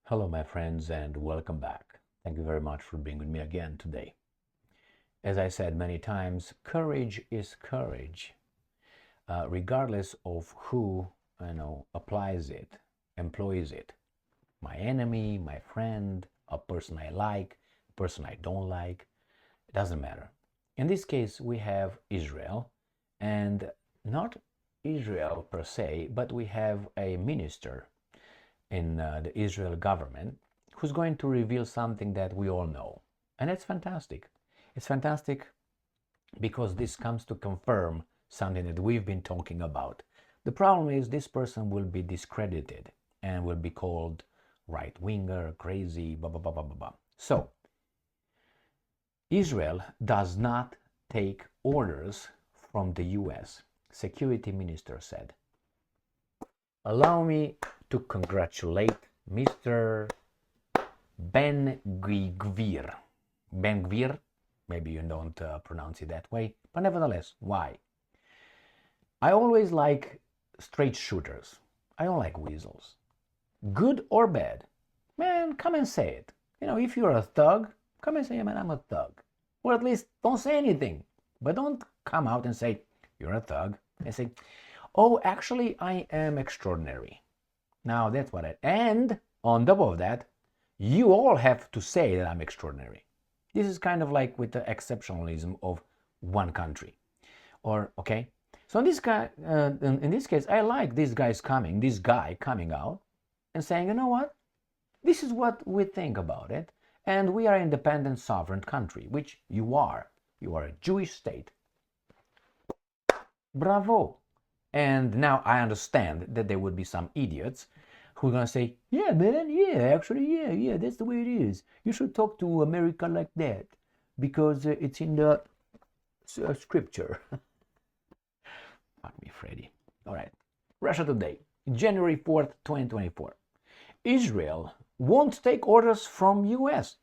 Hello, my friends, and welcome back. Thank you very much for being with me again today. As I said many times, courage is courage, regardless of who applies it, employs it. My enemy, my friend, a person I like, a person I don't like. It doesn't matter. In this case, we have Israel, and not Israel per se, but we have a minister in the Israel government who's going to reveal something that we all know. And it's fantastic. It's fantastic because this comes to confirm something that we've been talking about. The problem is this person will be discredited and will be called right-winger, crazy, blah, blah, blah, blah, blah, blah. So, Israel does not take orders from the US, Security Minister said. Allow me to congratulate Mr. Ben-Gvir. Ben-Gvir, maybe you don't pronounce it that way, but nevertheless, why? I always like straight shooters. I don't like weasels. Good or bad, man, come and say it. If you're a thug, come and say, man, I'm a thug. Or at least don't say anything, but don't come out and say, you're a thug, and say, oh, actually, I am extraordinary. Now, that's what and on top of that, you all have to say that I'm extraordinary. This is kind of like with the exceptionalism of one country. Okay? So in this case, I like this guy coming out and saying, you know what? This is what we think about it. And we are an independent, sovereign country, which you are. You are a Jewish state. Bravo. And now I understand that there would be some idiots who are going to say, yeah, man, yeah, that's the way it is. You should talk to America like that because it's in the scripture. Fuck me, Freddy. All right. Russia Today, January 4th, 2024. Israel won't take orders from US.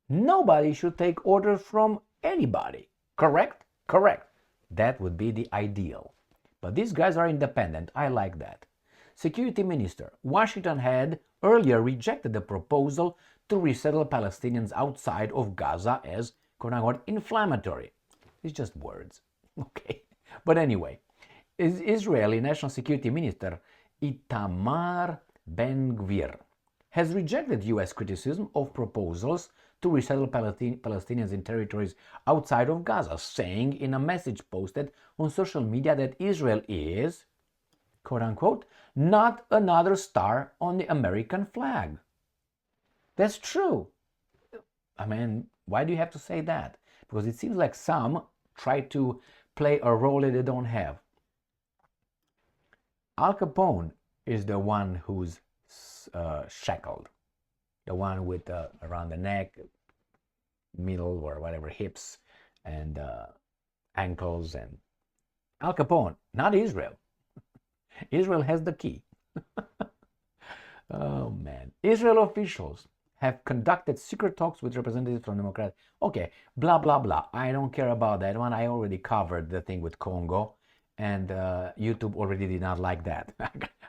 Nobody should take orders from anybody. Correct? Correct. That would be the ideal. But these guys are independent. I like that. Security Minister, Washington had earlier rejected the proposal to resettle Palestinians outside of Gaza as, quote-unquote, inflammatory. It's just words. Okay. But anyway, Israeli National Security Minister Itamar Ben-Gvir has rejected U.S. criticism of proposals to resettle Palestinians in territories outside of Gaza, saying in a message posted on social media that Israel is, quote-unquote, not another star on the American flag. That's true. I mean, why do you have to say that? Because it seems like some try to play a role that they don't have. Al Capone is the one who's shackled, the one with around the neck, middle or whatever, hips and ankles, and Al Capone, not Israel. Israel has the key. Oh man. Israel officials have conducted secret talks with representatives from Democrats. Okay, blah blah blah. I don't care about that one. I already covered the thing with Congo, and YouTube already did not like that.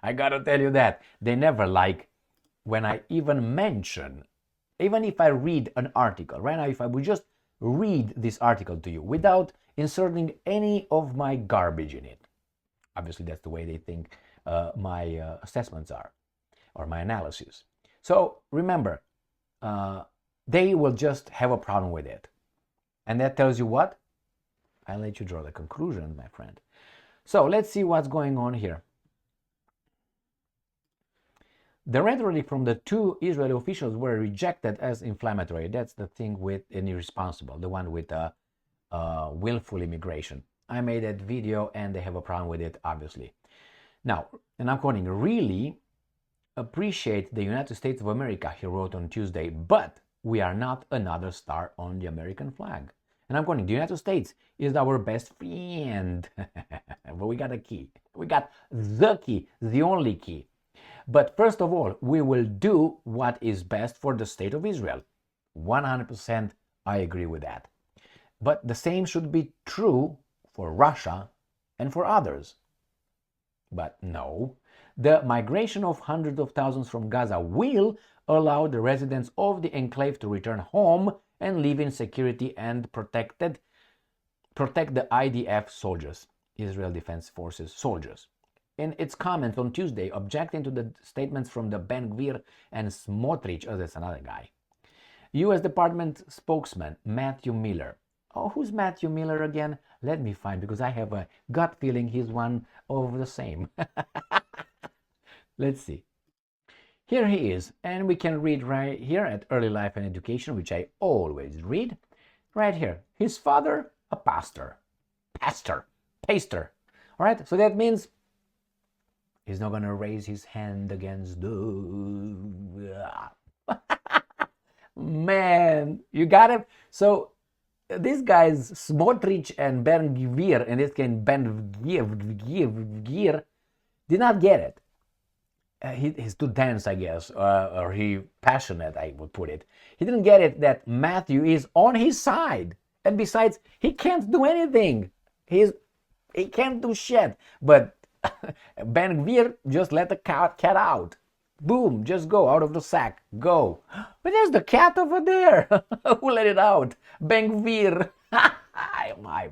I gotta tell you that. They never like when I even mention, even if I read an article, right now, if I would just read this article to you without inserting any of my garbage in it. Obviously, that's the way they think my assessments are, or my analysis. So remember, they will just have a problem with it. And that tells you what? I'll let you draw the conclusion, my friend. So let's see what's going on here. The rhetoric from the two Israeli officials were rejected as inflammatory. That's the thing with an irresponsible, the one with willful immigration. I made that video and they have a problem with it, obviously. Now, and I'm quoting, really appreciate the United States of America, he wrote on Tuesday, but we are not another star on the American flag. And I'm quoting, the United States is our best friend. But we got a key. We got the key, the only key. But first of all, we will do what is best for the state of Israel. 100% I agree with that. But the same should be true for Russia and for others. But no, The migration of hundreds of thousands from Gaza will allow the residents of the enclave to return home and live in security and protect the IDF soldiers, Israel Defense Forces soldiers. In its comments on Tuesday, objecting to the statements from the Ben-Gvir and Smotrich, oh, that's another guy, U.S. Department spokesman Matthew Miller. Oh, who's Matthew Miller again? Let me find, because I have a gut feeling he's one of the same. Let's see. Here he is, and we can read right here at Early Life and Education, which I always read. Right here. His father, a pastor. Paster. All right, so that means he's not going to raise his hand against the... Man, you got it? So these guys, Smotrich and Ben-Gvir, in this case Ben-Gvir, did not get it. He's too dense, I guess, or he passionate, I would put it. He didn't get it that Matthew is on his side. And besides, he can't do anything. He can't do shit. But Ben-Gvir just let the cat out. Boom, just go out of the sack. Go. But there's the cat over there. Who let it out? Ben-Gvir. My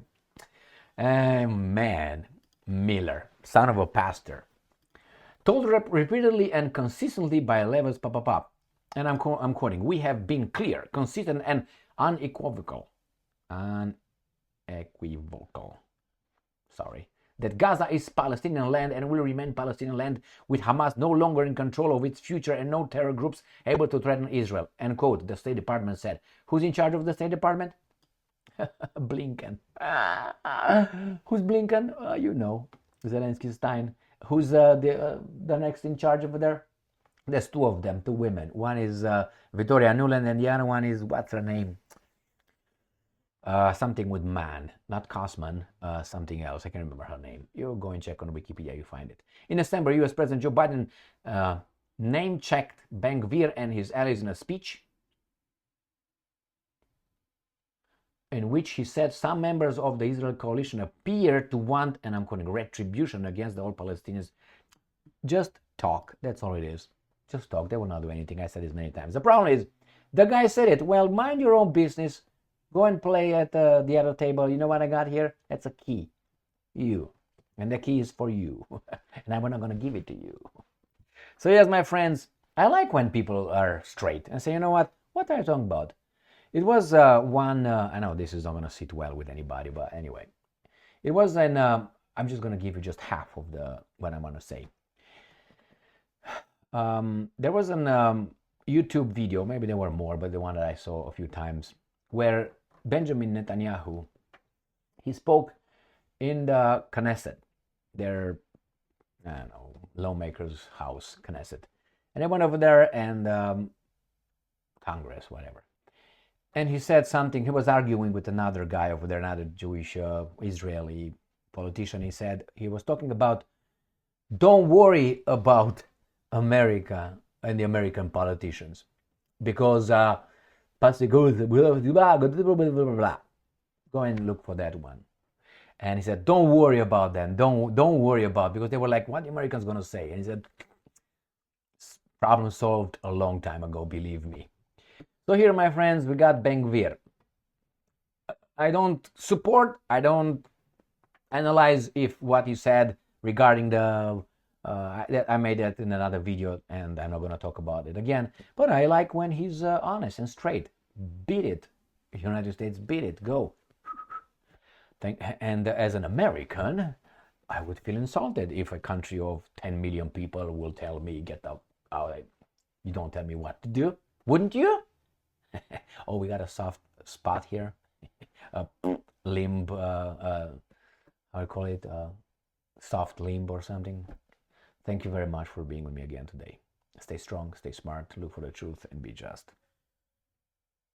man, Miller, son of a pastor, told repeatedly and consistently by levels, and I'm quoting, we have been clear, consistent, and unequivocal. Sorry. That Gaza is Palestinian land and will remain Palestinian land, with Hamas no longer in control of its future and no terror groups able to threaten Israel. End quote, the State Department said. Who's in charge of the State Department? Blinken. Who's Blinken? You know, Zelensky Stein. Who's the next in charge over there? There's two of them, two women. One is Victoria Nuland, and the other one is, what's her name? Something with man, not Kosman, something else. I can't remember her name. You go and check on Wikipedia, you find it. In December, U.S. President Joe Biden name-checked Ben-Gvir and his allies in a speech in which he said some members of the Israel coalition appear to want, and I'm quoting, retribution against all Palestinians. Just talk. That's all it is. Just talk. They will not do anything. I said this many times. The problem is, the guy said it. Well, mind your own business. Go and play at the other table. You know what I got here? That's a key. You. And the key is for you. And I'm not going to give it to you. So yes, my friends, I like when people are straight and say, you know what? What are you talking about? It was one, I know this is not going to sit well with anybody, but anyway. It was an, I'm just going to give you just half of what I'm going to say. There was an YouTube video, maybe there were more, but the one that I saw a few times, where Benjamin Netanyahu, he spoke in the Knesset, their, I don't know, lawmaker's house, Knesset. And I went over there and Congress, whatever. And he said something, he was arguing with another guy over there, another Jewish Israeli politician. He said, he was talking about, don't worry about America and the American politicians, because go and look for that one. And he said, don't worry about them. Don't worry about, because they were like, what are the Americans going to say? And he said, problem solved a long time ago, believe me. So here, my friends, we got Ben-Gvir. I don't support, I don't analyze if what he said regarding the, I made that in another video and I'm not going to talk about it again. But I like when he's honest and straight. Beat it. United States, beat it. Go. And as an American, I would feel insulted if a country of 10 million people will tell me, get out. You don't tell me what to do. Wouldn't you? Oh, we got a soft spot here. Limb, how do you call it? Soft limb or something. Thank you very much for being with me again today. Stay strong, stay smart, look for the truth, and be just.